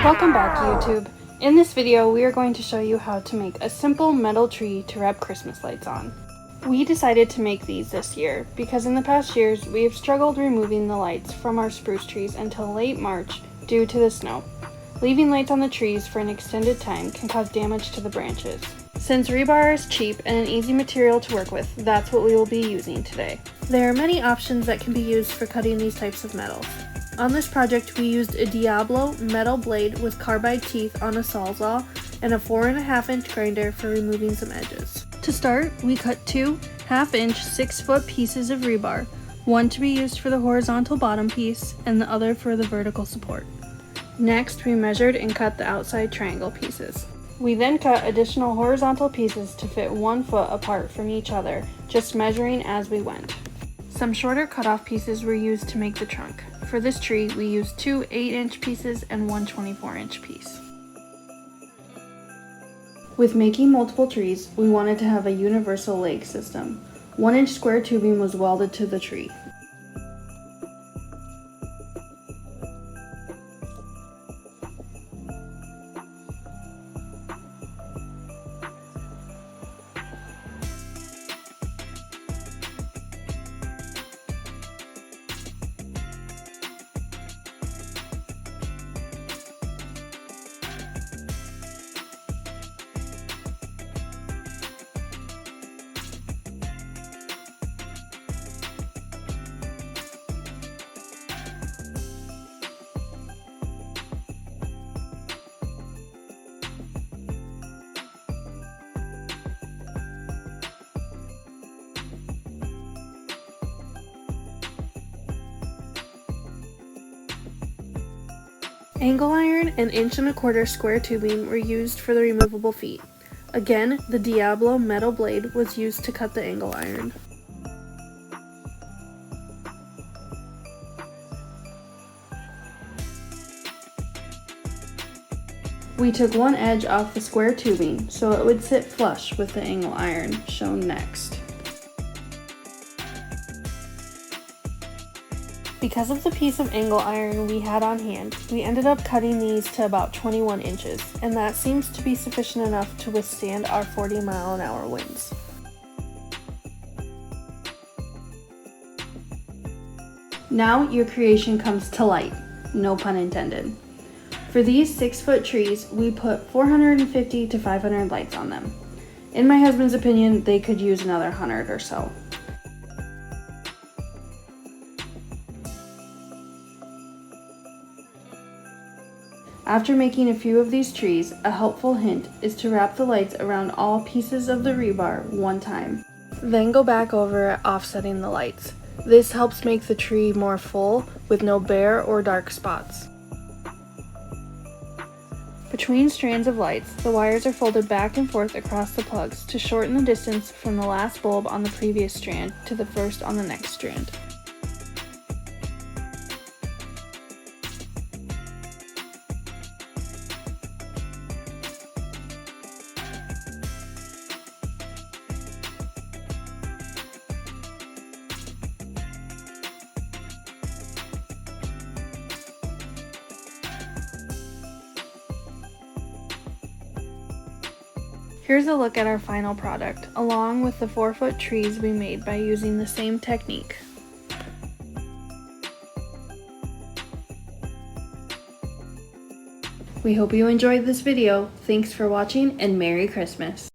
Welcome back, YouTube. In this video, we are going to show you how to make a simple metal tree to wrap Christmas lights on. We decided to make these this year because in the past years, we have struggled removing the lights from our spruce trees until late March due to the snow. Leaving lights on the trees for an extended time can cause damage to the branches. Since rebar is cheap and an easy material to work with, that's what we will be using today. There are many options that can be used for cutting these types of metals. On this project, we used a Diablo metal blade with carbide teeth on a sawzall and a 4.5-inch grinder for removing some edges. To start, we cut two 1/2-inch 6-foot pieces of rebar, one to be used for the horizontal bottom piece and the other for the vertical support. Next, we measured and cut the outside triangle pieces. We then cut additional horizontal pieces to fit 1 foot apart from each other, just measuring as we went. Some shorter cutoff pieces were used to make the trunk. For this tree, we used two 8-inch pieces and one 24-inch piece. With making multiple trees, we wanted to have a universal leg system. 1-inch square tubing was welded to the tree. Angle iron and 1.25-inch square tubing were used for the removable feet. Again, the Diablo metal blade was used to cut the angle iron. We took one edge off the square tubing so it would sit flush with the angle iron, shown next. Because of the piece of angle iron we had on hand, we ended up cutting these to about 21 inches, and that seems to be sufficient enough to withstand our 40-mile-an-hour winds. Now your creation comes to light, no pun intended. For these 6-foot trees, we put 450 to 500 lights on them. In my husband's opinion, they could use another 100 or so. After making a few of these trees, a helpful hint is to wrap the lights around all pieces of the rebar one time. Then go back over it, offsetting the lights. This helps make the tree more full with no bare or dark spots. Between strands of lights, the wires are folded back and forth across the plugs to shorten the distance from the last bulb on the previous strand to the first on the next strand. Here's a look at our final product, along with the 4-foot trees we made by using the same technique. We hope you enjoyed this video. Thanks for watching and Merry Christmas!